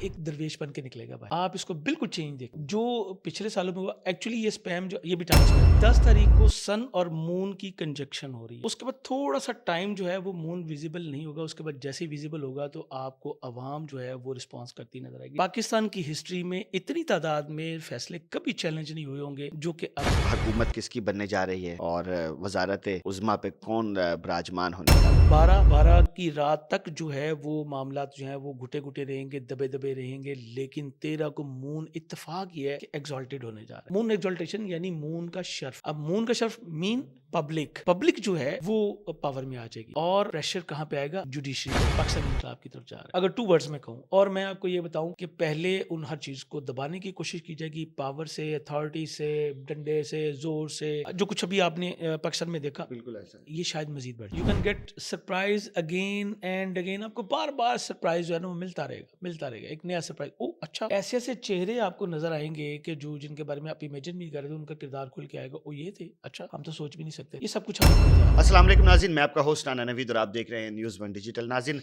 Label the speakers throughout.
Speaker 1: एक दरवेश बन के निकलेगा भाई। आप इसको बिल्कुल चेंज देखो। जो पिछले सालों में हुआ एक्चुअली ये स्पैम जो ये भी टाइम स्पैम 10 तारीख को सन और मून की कंजक्शन हो रही है। उसके बाद थोड़ा-सा टाइम जो है वो मून विज़िबल नहीं होगा। उसके बाद जैसे ही विज़िबल होगा तो आपको अवाम जो है वो रिस्पॉन्स करती नज़र आएगी। पाकिस्तान की हिस्ट्री में इतनी तादाद में फैसले कभी चैलेंज नहीं हुए होंगे जो कि अब
Speaker 2: हुकूमत किसकी बनने जा रही है और वज़ारत उज़्मा पे कौन विराजमान होने जा रहा है?
Speaker 1: 12-12 की रात तक जो है वो मामलात जो हैं वो घुटे-घुटे रहेंगे, दबे-दबे रहेंगे, लेकिन 13 को मून इत्तेफ़ाक ये है कि एक्सॉल्टेड होने जा रहा है। मून एक्सॉल्टेशन यानी मून का शर्फ़। अब मून का शर्फ़ मीन पब्लिक। पब्लिक जो है वो पावर में आ जाएगी और प्रेशर कहाँ पे आएगा? जुडिशरी पे, पाकिस्तान इन्कलाब की तरफ जा रहा है। अगर 2 वर्ड्स में कहूँ और मैं आपको ये बताऊँ कि पहले उन हर चीज़ को दबाने की कोशिश की जाएगी पावर से, अथॉरिटी से, डंडे से, ज़ोर से। जो कुछ अभी आपने पाकिस्तान में देखा
Speaker 2: बिल्कुल ऐसा है।
Speaker 1: ये शायद मज़ीद बढ़ जाए। You can get surprise again and again आपको बार-बार सरप्राइज़ जो है ना वो मिलता रहेगा। एक नया सरप्राइज़ ओह! अच्छा ऐसे-ऐसे चेहरे आपको नज़र आएँगे कि जो जिनके बारे में आप इमेजिन भी नहीं कर रहे थे, उनका किरदार खुल के आएगा। ओह! ये थे? अच्छा हम तो सोच भी नहीं सकते। ये सब कुछ आपको मिल जा रहा है।
Speaker 2: अस्सलाम वालेकुम नाज़रीन, मैं आपका होस्ट नाना नवीद और आप देख रहे हैं न्यूज़ वन डिजिटल। नाज़रीन,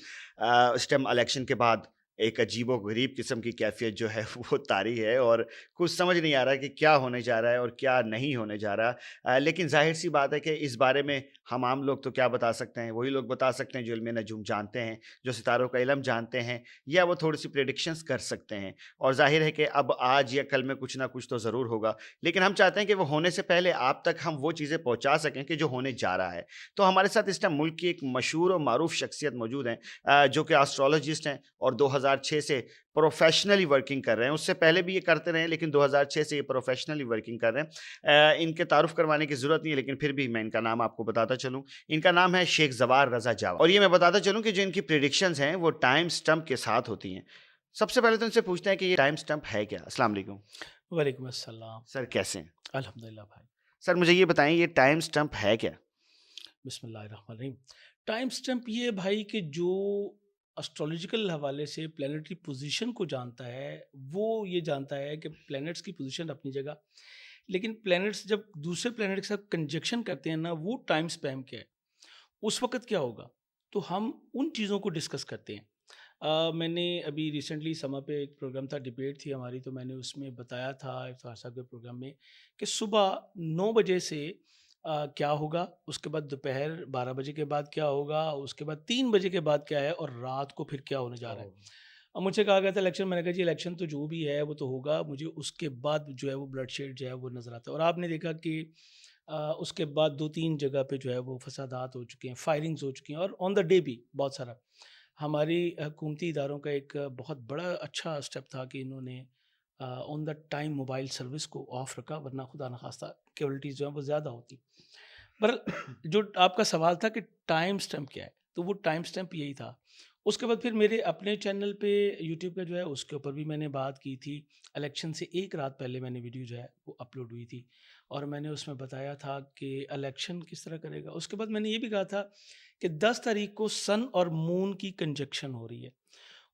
Speaker 2: इस टाइम इलेक्शन के बाद एक अजीबो-गरीब किस्म की कैफ़ियत जो है वो तारी है और कुछ समझ नहीं आ रहा है कि क्या होने जा रहा है और क्या नहीं होने जा रहा। लेकिन ज़ाहिर-सी बात है कि इस बारे में हम आम लोग तो क्या बता सकते हैं, वही लोग बता सकते हैं जो इल्म-ए-नजूम जानते हैं, जो सितारों का इल्म जानते हैं या वो थोड़ी-सी प्रेडिक्शंस कर सकते हैं। और ज़ाहिर है कि अब आज या कल में कुछ ना कुछ तो ज़रूर होगा। लेकिन हम चाहते हैं कि वो होने से पहले आप तक हम वो चीज़ें पहुँचा सकें कि जो होने जा रहा है। तो हमारे साथ इस टाइम मुल्क की एक मशहूर और मारूफ शख्सियत मौजूद हैं, जो कि एस्ट्रोलॉजिस्ट हैं और 2006 से प्रोफेशनली वर्किंग कर रहे हैं। उससे पहले भी ये करते रहे हैं लेकिन 2006 से ये प्रोफेशनली वर्किंग कर रहे हैं। इनके तारुफ करवाने की ज़रूरत नहीं है लेकिन फिर भी मैं इनका नाम आपको बताता चलूँ। इनका नाम है शेख ज़वार रज़ा जावा और ये मैं बताता चलूँ कि जो इनकी प्रेडिक्शंस हैं वो टाइम स्टंप के साथ होती हैं। सबसे पहले तो इनसे पूछते हैं कि ये टाइम स्टंप है क्या? अस्सलाम वालेकुम।
Speaker 1: वालेकुम अस्सलाम।
Speaker 2: सर कैसे हैं?
Speaker 1: अल्हम्दुलिल्लाह भाई।
Speaker 2: सर मुझे ये बताएँ ये टाइम स्टंप है क्या?
Speaker 1: बिस्मिल्लाहिर्रहमानिर्रहीम। टाइम स्टैम्प ये भाई कि जो एस्ट्रोलॉजिकल हवाले से प्लैनेटरी पोजीशन को जानता है, वो ये जानता है कि प्लैनेट्स की पोजीशन अपनी जगह, लेकिन प्लैनेट्स जब दूसरे प्लैनेट के साथ कंजक्शन करते हैं ना, वो टाइम स्पैम क्या है? उस वक़्त क्या होगा? तो हम उन चीज़ों को डिस्कस करते हैं। मैंने अभी रिसेंटली समा पे एक प्रोग्राम था, डिबेट थी हमारी, तो मैंने उसमें बताया था इफ्तार साहब के प्रोग्राम में कि सुबह 9 बजे से क्या होगा, उसके बाद दोपहर 12 बजे के बाद क्या होगा, उसके बाद 3 बजे के बाद क्या है और रात को फिर क्या होने जा रहा है।
Speaker 2: ओह!
Speaker 1: अब मुझसे कहा गया था इलेक्शन, मैंने कहा जी इलेक्शन तो जो भी है वो तो होगा, मुझे उसके बाद जो है वो ब्लड शेड जो है वो नज़र आता है और आपने देखा कि उसके बाद 2-3 जगह पे जो है वो फसादात हो चुके हैं, फायरिंग्स हो चुकी हैं और ऑन द डे भी बहुत सारा। हमारी हुकूमती इदारों का एक बहुत बड़ा अच्छा स्टेप था कि इन्होंने on the time mobile service को ऑफ रखा, वरना खुदा न खास्ता कैजुअल्टीज़ जो हैं वो ज़्यादा होती। पर जो आपका सवाल था कि टाइम स्टैम्प क्या है? तो वो टाइम स्टैम्प यही था। उसके बाद फिर मेरे अपने चैनल पे यूट्यूब पे जो है उसके ऊपर भी मैंने बात की थी। इलेक्शन से 1 रात पहले मैंने वीडियो जो है वो अपलोड हुई थी और मैंने उसमें बताया था कि इलेक्शन किस तरह करेगा। उसके बाद मैंने ये भी कहा था कि 10 तारीख को सन और मून की कंजक्शन हो रही है।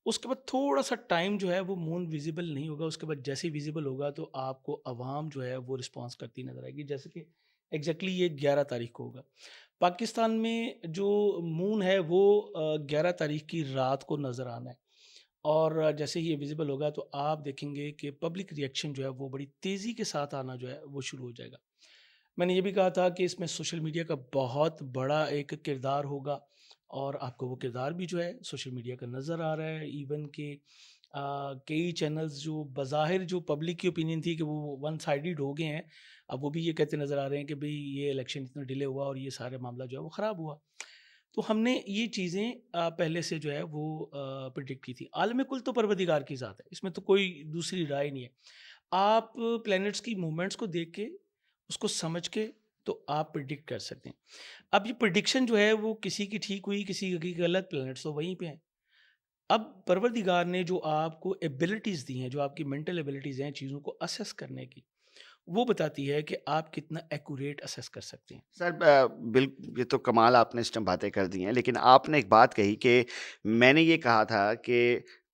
Speaker 1: उसके बाद थोड़ा-सा टाइम जो है वो मून विज़िबल नहीं होगा, उसके बाद जैसे ही विज़िबल होगा तो आपको अवाम जो है वो रिस्पॉन्स करती नज़र आएगी। जैसे कि एग्ज़ैक्टली ये 11 तारीख को होगा। पाकिस्तान में जो मून है वो 11 तारीख की रात को नज़र आना है और जैसे ही ये विज़िबल होगा तो आप देखेंगे कि पब्लिक रिएक्शन जो है वो बड़ी तेज़ी के साथ आना जो है वो शुरू हो जाएगा। मैंने ये भी कहा था कि इसमें सोशल मीडिया का बहुत बड़ा एक किरदार होगा और आपको वो किरदार भी जो है सोशल मीडिया का नज़र आ रहा है। इवन कि कई चैनल्स जो बज़ाहिर जो पब्लिक की ओपिनियन थी कि वो वन साइडेड हो गए हैं, अब वो भी ये कहते नज़र आ रहे हैं कि भई ये इलेक्शन इतना डिले हुआ और ये सारे मामला जो है वो ख़राब हुआ। तो हमने ये चीज़ें पहले से जो है वो प्रेडिक्ट की थी। आलम कुल तो परवरदिगार की ज़ात है, इसमें तो कोई दूसरी राय नहीं है। आप प्लैनेट्स की मूवमेंट्स को देख के, उसको समझ के तो आप प्रेडिक्ट कर सकते हैं। अब ये प्रेडिक्शन जो है वो किसी की ठीक हुई, किसी की गलत, प्लैनेट्स तो वहीं पे हैं। अब परवरदिगार ने जो आपको एबिलिटीज़ दी हैं, जो आपकी मेंटल एबिलिटीज़ हैं चीज़ों को असेस करने की, वो बताती है कि आप कितना एक्यूरेट असेस कर सकते हैं।
Speaker 2: सर ये तो कमाल आपने इस टाइम बातें कर दी हैं, लेकिन आपने एक बात कही कि मैंने ये कहा था कि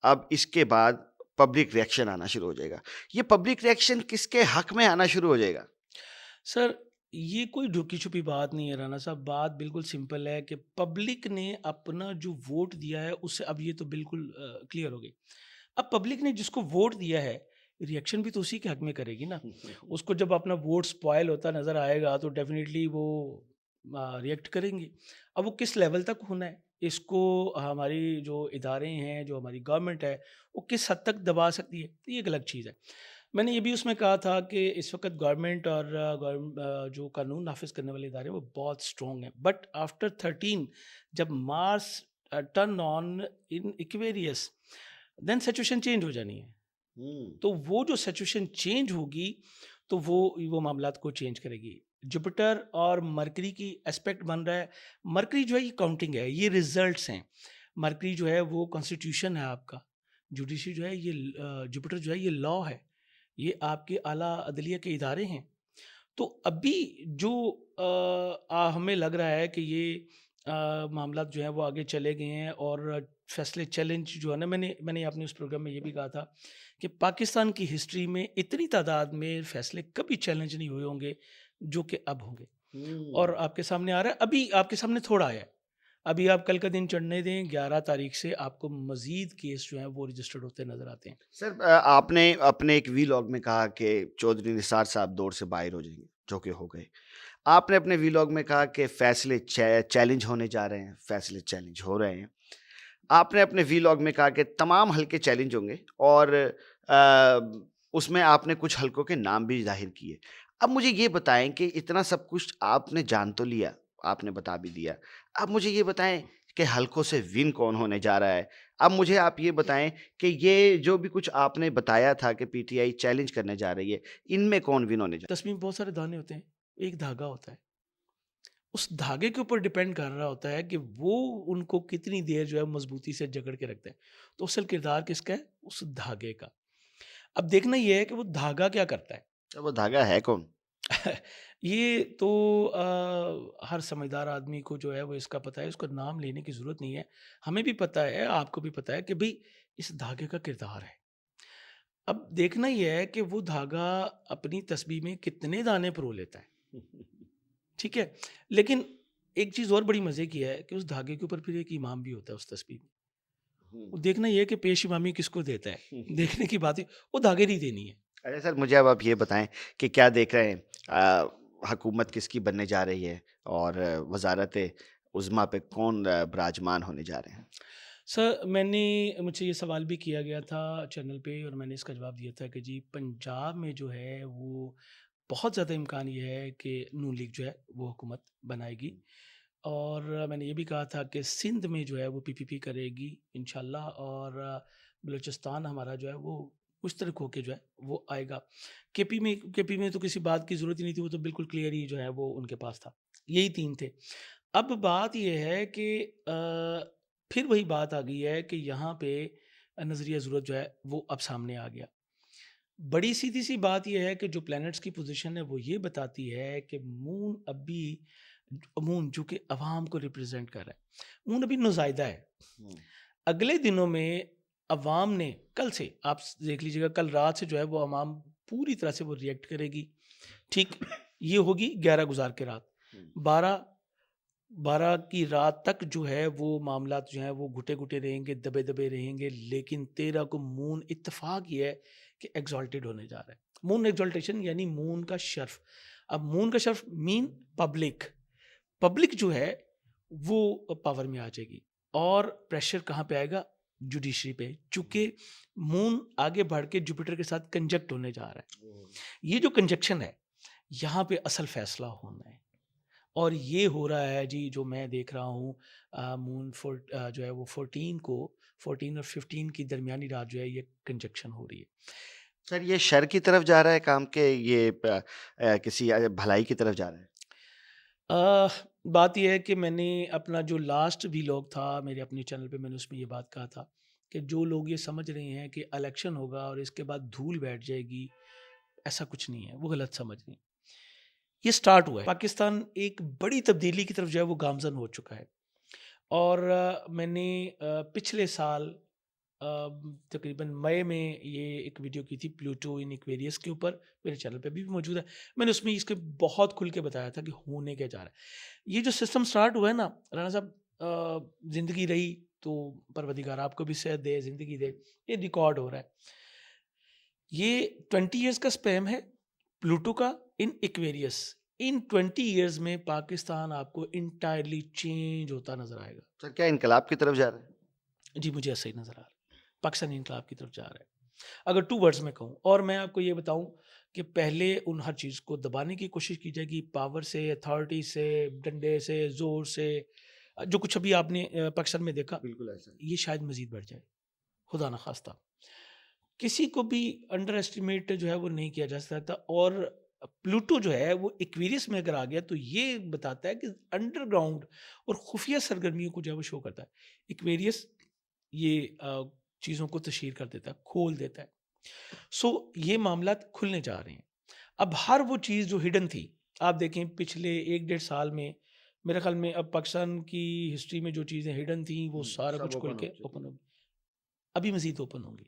Speaker 2: अब इसके बाद पब्लिक रिएक्शन आना शुरू हो जाएगा। ये पब्लिक रिएक्शन किसके हक में आना शुरू हो जाएगा?
Speaker 1: सर, ये कोई ढुकी-छुपी बात नहीं है राना साहब, बात बिल्कुल सिंपल है कि पब्लिक ने अपना जो वोट दिया है उससे अब ये तो बिल्कुल क्लियर हो गई। अब पब्लिक ने जिसको वोट दिया है, रिएक्शन भी तो उसी के हक में करेगी ना। उसको जब अपना वोट स्पॉयल होता नज़र आएगा तो डेफ़िनेटली वो रिएक्ट करेंगी। अब वो किस लेवल तक होना है, इसको हमारी जो इदारे हैं, जो हमारी गवर्नमेंट है, वो किस हद तक दबा सकती है, ये एक अलग चीज़ है। मैंने ये भी उसमें कहा था कि इस वक़्त गवर्नमेंट और जो कानून नाफ़िज़ करने वाले इदारे हैं, वो बहुत स्ट्रॉन्ग हैं। बट आफ्टर 13 जब Mars turn on in Aquarius, then situation change हो जानी है।
Speaker 2: हुँ।
Speaker 1: तो वो जो सिचुएशन चेंज होगी, तो वो मामलात को चेंज करेगी। जुपिटर और मरकरी की एस्पेक्ट बन रहा है। मरकरी जो है ये काउंटिंग है, ये रिज़ल्ट्स हैं। मरकरी जो है वो कॉन्स्टिट्यूशन है आपका। जुडिशरी जो है ये जुपिटर जो है ये लॉ है। ये आपके आला अदलिया के इदारे हैं। तो अभी जो हमें लग रहा है कि ये मामलात जो हैं वो आगे चले गए हैं और फैसले चैलेंज जो है ना, मैंने अपने उस प्रोग्राम में ये भी कहा था कि पाकिस्तान की हिस्ट्री में इतनी तादाद में फैसले कभी चैलेंज नहीं हुए होंगे जो कि अब होंगे। और
Speaker 2: हुँ।
Speaker 1: आपके सामने आ रहा है, अभी आपके सामने थोड़ा आया है। अभी आप कल का दिन चढ़ने दें, 11 तारीख से आपको मज़ीद केस जो हैं वो रजिस्टर्ड होते नज़र आते हैं।
Speaker 2: सर आपने अपने एक वीलॉग में कहा कि चौधरी निसार साहब दौर से बाहर हो जाएँगे, जो कि हो गए। आपने अपने वीलॉग में कहा कि फैसले चैलेंज होने जा रहे हैं, फैसले चैलेंज हो रहे हैं। आपने अपने वीलॉग में कहा कि तमाम हलके चैलेंज होंगे और उसमें आपने कुछ हलकों के नाम भी ज़ाहिर किए। अब मुझे ये बताएँ कि इतना सब कुछ आपने जान तो लिया, आपने बता भी दिया। अब मुझे ये बताएँ कि हलकों से विन कौन होने जा रहा है? अब मुझे आप ये बताएँ कि ये जो भी कुछ आपने बताया था कि पीटीआई चैलेंज करने जा रही है, इनमें कौन विन होने जा
Speaker 1: तस्वीर में बहुत सारे दाने होते हैं, एक धागा होता है। उस धागे के ऊपर डिपेंड कर रहा होता है कि वो उनको कितनी देर जो है मजबूती से जकड़ के रखता है। तो असल किरदार किसका है? उस धागे का। अब देखना ये है कि वो धागा क्या करता है।
Speaker 2: तो वो धागा है कौन?
Speaker 1: ये तो हर समझदार आदमी को जो है वो इसका पता है, उसका नाम लेने की ज़रूरत नहीं है। हमें भी पता है, आपको भी पता है कि भई इस धागे का किरदार है। अब देखना ये है कि वो धागा अपनी तस्बीह में कितने दाने पिरो लेता है, ठीक है? लेकिन एक चीज़ और बड़ी मज़े की है कि उस धागे के ऊपर फिर एक इमाम भी होता है उस तस्बीह में।
Speaker 2: हुँ।
Speaker 1: वो देखना ये है कि पेश इमामी किसको देता है, देखने की बात है, वो धागे नहीं देनी है।
Speaker 2: अच्छा सर मुझे अब आप ये बताएँ कि क्या देख रहे हैं हुकूमत किसकी बनने जा रही है और वज़ारत-ए-उज़्मा पे कौन विराजमान होने जा रहे हैं?
Speaker 1: सर मुझसे ये सवाल भी किया गया था चैनल पे और मैंने इसका जवाब दिया था कि जी पंजाब में जो है वो बहुत ज़्यादा इम्कान ये है कि नून लीग जो है वो हुकूमत बनाएगी। और मैंने ये भी कहा था कि सिंध में जो है वो पीपीपी करेगी इंशाल्लाह, और बलूचिस्तान हमारा जो है वो मुश्तरक होके जो है वो आएगा। केपी में तो किसी बात की ज़रूरत ही नहीं थी, वो तो बिल्कुल क्लियर ही जो है वो उनके पास था। यही 3 थे। अब बात ये है कि फिर वही बात आ गई है कि यहाँ पे नज़रिया ज़रूरत जो है वो अब सामने आ गया। बड़ी सीधी-सी बात ये है कि जो प्लैनेट्स की पोज़ीशन है वो ये बताती है कि मून जो कि अवाम को रिप्रेज़ेंट कर रहा है, मून अभी नुज़ायदा है।
Speaker 2: हुँ।
Speaker 1: अगले दिनों में अवाम ने कल से आप देख लीजिएगा, कल रात से जो है वो अवाम पूरी तरह से वो रिएक्ट करेगी। ठीक, ये होगी 11 गुज़ार के रात।
Speaker 2: हुँ।
Speaker 1: 12 12 की रात तक जो है वो मामलात जो हैं वो घुटे-घुटे रहेंगे, दबे-दबे रहेंगे, लेकिन 13 को मून इत्तेफ़ाक ये है कि एक्सॉल्टेड होने जा रहा है। मून एक्सॉल्टेशन यानी मून का शर्फ़। अब मून का शर्फ़ मीन पब्लिक। पब्लिक जो है वो पावर में आ जाएगी और प्रेशर कहाँ पे आएगा? जुडिशरी पे। चूँकि मून आगे बढ़ के जुपिटर के साथ कंजंक्ट होने जा रहा है।
Speaker 2: ओह!
Speaker 1: ये जो कंजंक्शन है, यहाँ पे असल फ़ैसला होना है। और ये हो रहा है जी, जो मैं देख रहा हूँ जो है वो 14 और 15 की दरमियानी रात जो है ये कंजक्शन हो रही है।
Speaker 2: सर ये शर की तरफ जा रहा है काम के ये किसी भलाई की तरफ जा रहा है?
Speaker 1: अ, बात ये है कि मैंने अपना जो लास्ट व्लॉग था मेरे अपने चैनल पे, मैंने उसमें ये बात कहा था कि जो लोग ये समझ रहे हैं कि इलेक्शन होगा और इसके बाद धूल बैठ जाएगी, ऐसा कुछ नहीं है, वो गलत समझ रहे हैं। ये स्टार्ट हुआ है। पाकिस्तान एक बड़ी तब्दीली की तरफ जो है वो गामज़न हो चुका है। और मैंने पिछले साल तकरीबन मई में ये एक वीडियो की थी प्लूटो इन एक्वेरियस के ऊपर, मेरे चैनल पे भी मौजूद है। मैंने उसमें इसके बहुत खुल के बताया था कि होने क्या जा रहा है। ये जो सिस्टम स्टार्ट हुआ है ना राना साहब, ज़िंदगी रही, तो परवरदिगार आपको भी सेहत दे, ज़िंदगी दे। ये रिकॉर्ड हो रहा है। ये 20 इयर्स का स्पैम है प्लूटो का इन एक्वेरियस। इन 20 इयर्स में पाकिस्तान आपको इंटायरली चेंज होता नज़र आएगा।
Speaker 2: सर क्या इनकलाब की तरफ जा रहे हैं?
Speaker 1: जी, मुझे ऐसा ही नज़र आ रहा है। पाकिस्तानी इनकलाब की तरफ जा रहा है। अगर 2 वर्ड्स में कहूँ, और मैं आपको ये बताऊँ कि पहले उन हर चीज़ को दबाने की कोशिश की जाएगी, पावर से, अथॉरिटी से, डंडे से, ज़ोर से। जो कुछ अभी आपने पाकिस्तान में देखा,
Speaker 2: बिल्कुल ऐसा
Speaker 1: ये शायद मज़ीद बढ़ जाए, खुदा ना ख़ास्ता। किसी को भी अंडर एस्टिमेट जो है वो नहीं किया जा सकता, और प्लूटो जो है वो एक्वेरियस में अगर आ गया तो ये बताता है कि अंडरग्राउंड और खुफिया सरगर्मियों को जो है वो शो करता है। एक्वेरियस ये चीज़ों को तशहीर कर देता है, खोल देता है। सो ये मामला खुलने जा रहे हैं। अब हर वो चीज़ जो हिडन थी, आप देखें पिछले 1 डेढ़ साल में, मेरे ख़्याल में अब पाकिस्तान की हिस्ट्री में जो चीज़ें हिडन थी वो सारा
Speaker 2: सब
Speaker 1: कुछ खुल
Speaker 2: ओपन हो
Speaker 1: के
Speaker 2: चुकी
Speaker 1: ओपन
Speaker 2: है।
Speaker 1: होगी। अभी मज़ीद ओपन होंगी।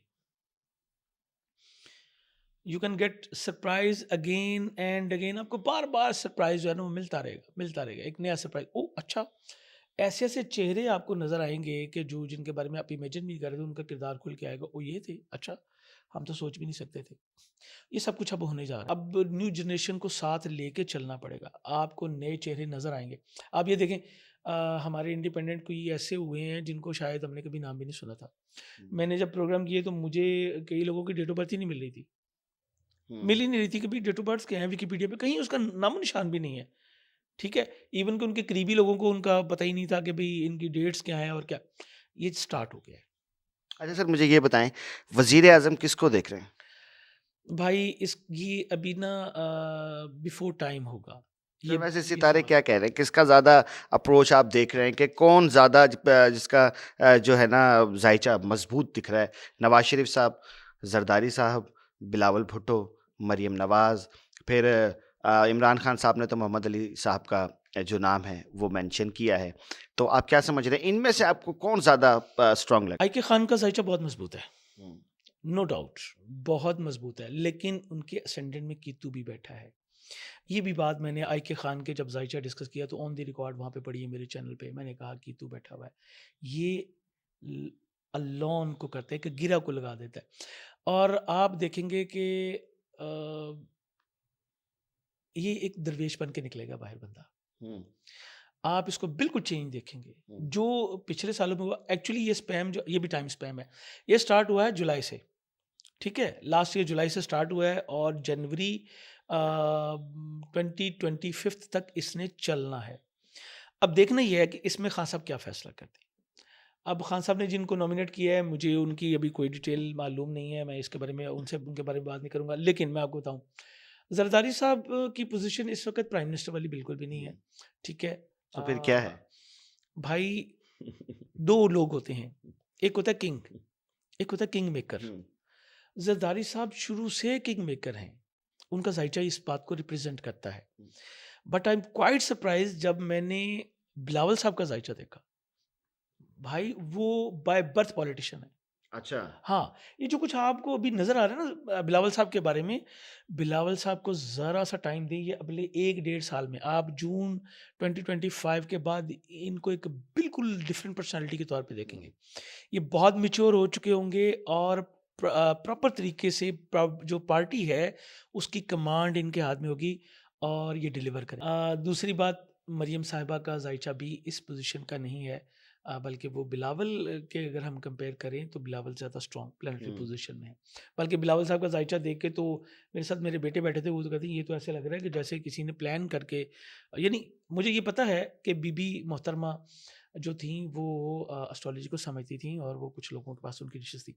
Speaker 1: You can get surprise again and again. आपको बार-बार सरप्राइज़ जो है ना वो मिलता रहेगा, एक नया सरप्राइज़। ओह! अच्छा, ऐसे-ऐसे चेहरे आपको नज़र आएँगे कि जो जिनके बारे में आप इमेजिन नहीं कर रहे थे, उनका किरदार खुल के आएगा। ओह! ये थे? अच्छा, हम तो सोच भी नहीं सकते थे। ये सब कुछ अब होने जा रहा है। अब न्यू जनरेशन को साथ लेके चलना पड़ेगा। आपको नए चेहरे नज़र आएँगे। आप ये देखें, हमारे इंडिपेंडेंट कोई ऐसे हुए हैं जिनको शायद हमने कभी नाम भी नहीं सुना था।
Speaker 2: हुँ,
Speaker 1: मैंने जब प्रोग्राम किए तो मुझे कई लोगों की डेट ऑफ बर्थ ही नहीं मिल रही थी। मिल
Speaker 2: हुँ।
Speaker 1: ही नहीं रही थी कि भई डेट ऑफ बर्थ क्या है विकिपीडिया पे, कहीं उसका नामो-निशान भी नहीं है। ठीक है? इवन कि उनके करीबी लोगों को उनका पता ही नहीं था कि भई इनकी डेट्स क्या हैं और क्या। ये स्टार्ट हो गया है।
Speaker 2: अच्छा सर मुझे ये बताएँ वज़ीर-ए-आज़म किसको देख रहे हैं?
Speaker 1: भाई ये अभी ना बिफोर टाइम होगा।
Speaker 2: सर वैसे
Speaker 1: ये
Speaker 2: सितारे
Speaker 1: समझ।
Speaker 2: क्या कह रहे हैं? किसका ज़्यादा अप्रोच आप देख रहे हैं कि कौन ज़्यादा जिसका जो है ना ज़ायचा मज़बूत दिख रहा है? नवाज़ शरीफ साहब, ज़रदारी साहब, बिलावल भुट्टो, मरियम नवाज़, फिर इमरान खान साहब ने तो मोहम्मद अली साहब का जो नाम है वो मेंशन किया है। तो आप क्या समझ रहे हैं? इनमें से आपको कौन ज़्यादा स्ट्रॉन्ग लग
Speaker 1: आईके खान का ज़ायचा बहुत मज़बूत है,
Speaker 2: हुँ,
Speaker 1: नो डाउट, बहुत मज़बूत है, लेकिन उनके असेंडेंट में कीतू भी बैठा है। ये भी बात मैंने आईके खान के जब ज़ायचा डिस्कस किया तो ऑन द रिकॉर्ड वहाँ पे पड़ी है मेरे चैनल पे, मैंने कहा कीतू बैठा हुआ है। ये ल अल्लाह उनको करता है कि गिरा को लगा देता है। और आप देखेंगे कि अ, ये एक दरवेश बन के निकलेगा बाहर बंदा।
Speaker 2: हुँ,
Speaker 1: आप इसको बिल्कुल चेंज देखेंगे।
Speaker 2: हुँ,
Speaker 1: जो पिछले सालों में हुआ, एक्चुअली ये स्पैम जो ये भी टाइम स्पैम है। ये स्टार्ट हुआ है जुलाई से, ठीक है? लास्ट ईयर जुलाई से स्टार्ट हुआ है और जनवरी 2025 तक इसने चलना है। अब देखना ये है कि इसमें खान साहब क्या फ़ैसला करते हैं। अब खान साहब ने जिनको नॉमिनेट किया है, मुझे उनकी अभी कोई डिटेल मालूम नहीं है, मैं इसके बारे में उनके बारे में बात नहीं करूँगा। लेकिन मैं आपको बताऊँ, ज़रदारी साहब की पोज़ीशन इस वक़्त प्राइम मिनिस्टर वाली बिल्कुल भी नहीं
Speaker 2: हुँ।
Speaker 1: है, ठीक है?
Speaker 2: तो फिर क्या है?
Speaker 1: भाई 2 लोग होते हैं, एक होता है किंग, एक होता है किंग मेकर।
Speaker 2: हुँ,
Speaker 1: ज़रदारी साहब शुरू से किंग मेकर हैं, उनका ज़ायचा इस बात को रिप्रेज़ेंट करता है।
Speaker 2: हुँ।
Speaker 1: But I am quite surprised जब मैंने बिलावल साहब का ज़ायचा देखा। भाई वो बाय बर्थ पॉलिटिशियन है।
Speaker 2: अच्छा।
Speaker 1: हाँ, ये जो कुछ आपको अभी नज़र आ रहा है ना बिलावल साहब के बारे में, बिलावल साहब को ज़रा-सा टाइम दें, ये अगले 1 डेढ़ साल में आप जून 2025 के बाद इनको एक बिल्कुल डिफरेंट पर्सनैलिटी के तौर पे
Speaker 2: हुँ,
Speaker 1: देखेंगे। ये बहुत मैच्योर हो चुके होंगे और प्रॉपर तरीके से जो पार्टी है, उसकी कमांड इनके हाथ में होगी और ये डिलीवर करें। दूसरी बात, मरियम साहिबा का ज़ायचा भी इस पोज़ीशन का नहीं है, बल्कि वो बिलावल के अगर हम कंपेयर करें तो बिलावल ज़्यादा स्ट्रॉन्ग प्लैनेटरी
Speaker 2: हुँ,
Speaker 1: पोज़ीशन में है। बल्कि बिलावल साहब का ज़ायचा देख के तो मेरे साथ मेरे बेटे बैठे थे, वो तो कहते हैं ये तो ऐसे लग रहा है कि जैसे किसी ने प्लान करके, यानी मुझे ये पता है कि बीबी मोहतरमा जो थी वो एस्ट्रोलॉजी को समझती थी और वो कुछ लोगों के पास उनकी डिशेज़ थी।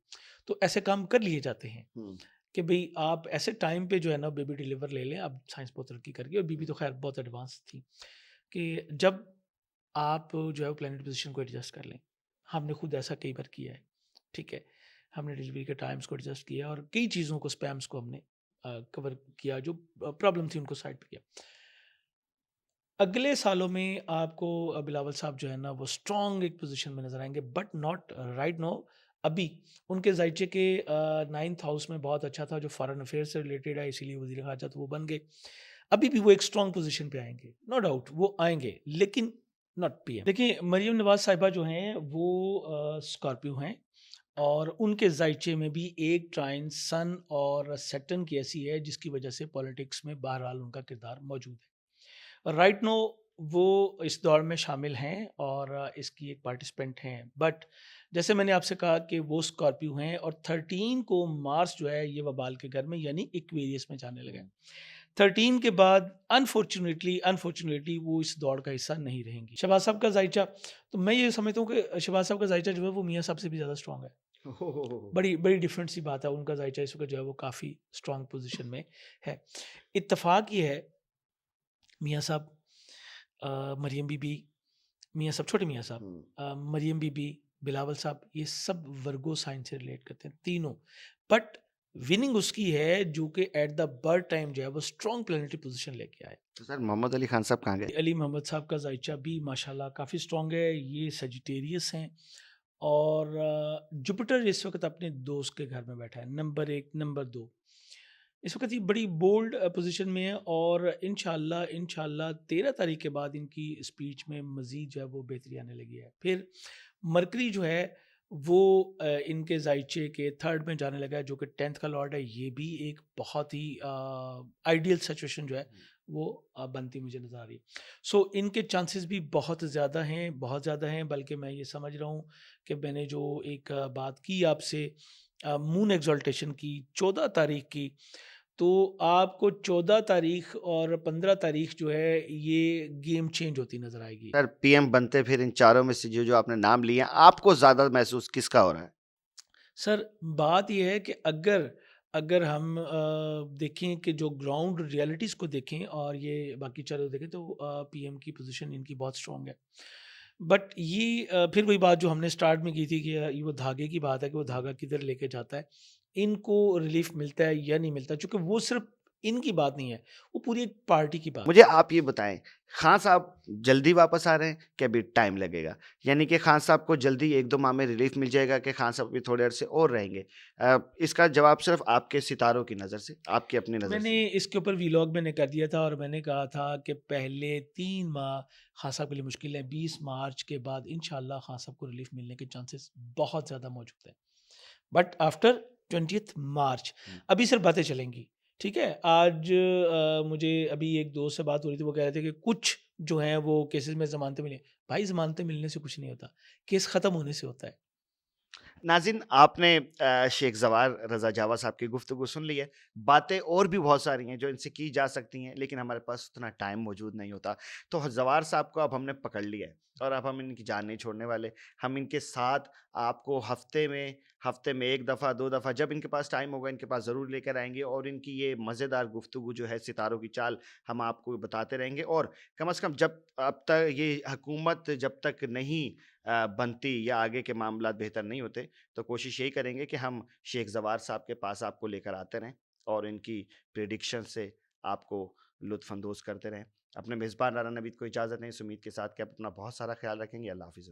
Speaker 1: तो ऐसे काम कर लिए जाते हैं
Speaker 2: हुँ,
Speaker 1: कि भई आप ऐसे टाइम पे जो है ना बेबी डिलीवर ले लें। अब साइंस बहुत तरक्की कर गई और बीबी
Speaker 2: हुँ,
Speaker 1: तो ख़ैर बहुत एडवांस थी कि जब आप जो है वो प्लैनेट पोज़ीशन को एडजस्ट कर लें। हमने खुद ऐसा कई बार किया है, ठीक है? हमने डिलीवरी के टाइम्स को एडजस्ट किया और कई चीज़ों को स्पैम्स को हमने कवर किया, जो प्रॉब्लम थी उनको साइड पे किया। अगले सालों में आपको बिलावल साहब जो है ना वो स्ट्रॉन्ग एक पोजीशन में नज़र आएँगे, बट नॉट राइट नाउ। अभी उनके ज़ायचे के 9th हाउस में बहुत अच्छा था जो फ़ॉरेन अफ़ेयर्स से रिलेटेड है, इसीलिए वज़ीर ख़ारजा तो वो बन गए। अभी भी वो एक स्ट्रॉन्ग पोजीशन पे आएँगे, नो डाउट वो आएँगे, लेकिन नॉट पीएम। देखिए, मरियम नवाज़ साहिबा जो हैं वो स्कॉर्पियो हैं और उनके ज़ायचे में भी एक ट्राइन सन और सैटर्न की ऐसी है जिसकी वजह से पॉलिटिक्स में बहरहाल उनका किरदार मौजूद है। राइट नो वो इस दौर में शामिल हैं और इसकी एक पार्टिसिपेंट हैं। बट जैसे मैंने आपसे कहा कि वो स्कॉर्पियो हैं और 13 को मार्स जो है ये वबाल के घर में यानी एक्वेरियस में जाने लगा है। 13 के बाद अनफॉर्चुनेटली अनफॉर्चुनेटली वो इस दौड़ का हिस्सा नहीं रहेंगी। शहबाज साहब का जायचा, तो मैं ये समझता हूँ कि शहबाज साहब का जायचा जो है वो मियाँ साहब से भी ज़्यादा स्ट्रॉन्ग है।
Speaker 2: हो।
Speaker 1: बड़ी बड़ी डिफरेंट सी बात है, उनका जायचा इस वक़्त जो है वो काफ़ी स्ट्रॉन्ग पोज़ीशन में है। इत्तेफ़ाक ये है मियाँ साहब, मरियम बीबी, मियाँ साहब, छोटे मियाँ साहब,
Speaker 2: हुँ।
Speaker 1: मरियम बीबी, बिलावल साहब, ये सब वर्गो साइंस से रिलेट करते हैं, तीनों। बट विनिंग उसकी है जो कि एट द बर्थ टाइम जो है वो स्ट्रॉन्ग प्लैनेटरी पोज़ीशन लेके आए।
Speaker 2: तो सर मोहम्मद अली खान साहब कहाँ गए?
Speaker 1: अली मोहम्मद साहब का ज़ायचा भी माशाल्लाह काफ़ी स्ट्रॉन्ग है, ये सजिटेरियस हैं और जुपिटर इस वक़्त अपने दोस्त के घर में बैठा है, नंबर 1, नंबर 2। इस वक़्त ये बड़ी बोल्ड पोज़ीशन में है और इंशाअल्लाह इंशाअल्लाह 13 तारीख के बाद इनकी स्पीच में मज़ीद जो है वो बेहतरी आने लगी है। फिर मरकरी जो है वो इनके ज़ायचे के 3rd में जाने लगा है जो कि 10th का लॉर्ड है। ये भी एक बहुत ही आइडियल सिचुएशन जो है वो बनती मुझे नज़र आ रही है। सो इनके चांसेस भी बहुत ज़्यादा हैं, बहुत ज़्यादा हैं, बल्कि मैं ये समझ रहा हूँ कि मैंने जो एक बात की आपसे मून एक्सल्टेशन की 14 तारीख की, तो आपको 14 तारीख और 15 तारीख जो है ये गेम चेंज होती नज़र आएगी।
Speaker 2: सर पीएम बनते फिर इन चारों में से जो आपने नाम लिए हैं, आपको ज़्यादा महसूस किसका हो रहा है?
Speaker 1: सर, बात ये है कि अगर अगर हम देखें कि जो ग्राउंड रियलिटीज़ को देखें और ये बाकी चीज़ों देखें तो पीएम की पोजीशन इनकी बहुत स्ट्रॉन्ग है। बट ये फिर वही बात जो हमने स्टार्ट में की थी कि ये वो धागे की बात है कि वो धागा किधर लेके जाता है। इनको रिलीफ़ मिलता है या नहीं मिलता, चूँकि वो सिर्फ़ इनकी बात नहीं है, वो पूरी एक पार्टी की बात
Speaker 2: मुझे
Speaker 1: है।
Speaker 2: आप ये बताएँ, खान साहब जल्दी वापस आ रहे हैं कि अभी टाइम लगेगा? यानी कि खान साहब को जल्दी 1-2 माह में रिलीफ़ मिल जाएगा कि खान साहब अभी थोड़े अरसे और रहेंगे? इसका जवाब सिर्फ़ आपके सितारों की नज़र से, आपकी अपनी नज़र
Speaker 1: मैंने
Speaker 2: से।
Speaker 1: इसके ऊपर व्लॉग मैंने कर दिया था और मैंने कहा था कि पहले 3 माह खान साहब के लिए मुश्किल है, 20 मार्च के बाद इंशाअल्लाह खान साहब को रिलीफ़ मिलने के चांसेस बहुत ज़्यादा मौजूद हैं। बट आफ्टर 20th मार्च
Speaker 2: हुँ।
Speaker 1: अभी सिर्फ बातें चलेंगी, ठीक है? आज मुझे अभी एक दोस्त से बात हो रही थी, वो कह रहे थे कि कुछ जो हैं वो केसेज़ में ज़मानतें मिली हैं। भाई ज़मानतें मिलने से कुछ नहीं होता, केस ख़त्म होने से होता है।
Speaker 2: नाज़रीन आपने शेख ज़वार रज़ा जावा साहब की गुफ्तगू सुन ली है। बातें और भी बहुत सारी हैं जो इनसे की जा सकती हैं, लेकिन हमारे पास उतना टाइम मौजूद नहीं होता। तो ज़वार साहब को अब हमने पकड़ लिया है और अब हम इनकी जान नहीं छोड़ने वाले। हम इनके साथ आपको हफ़्ते में 1 दफ़ा 2 दफ़ा जब इनके पास टाइम होगा इनके पास ज़रूर लेकर आएँगे और इनकी ये मज़ेदार गुफ्तगू जो है सितारों की चाल हम आपको बताते रहेंगे और कम से कम जब अब तक ये हुकूमत जब तक नहीं बनती या आगे के मामलात बेहतर नहीं होते तो कोशिश यही करेंगे कि हम शेख ज़वार साहब के पास आपको लेकर आते रहें और इनकी प्रेडिक्शन से आपको लुत्फ़ अंदोज़ करते रहें। अपने मेज़बान राना नवीद को इजाज़त दें इस उम्मीद के साथ कि आप अपना बहुत सारा ख़्याल रखेंगे। अल्लाह हाफ़िज़।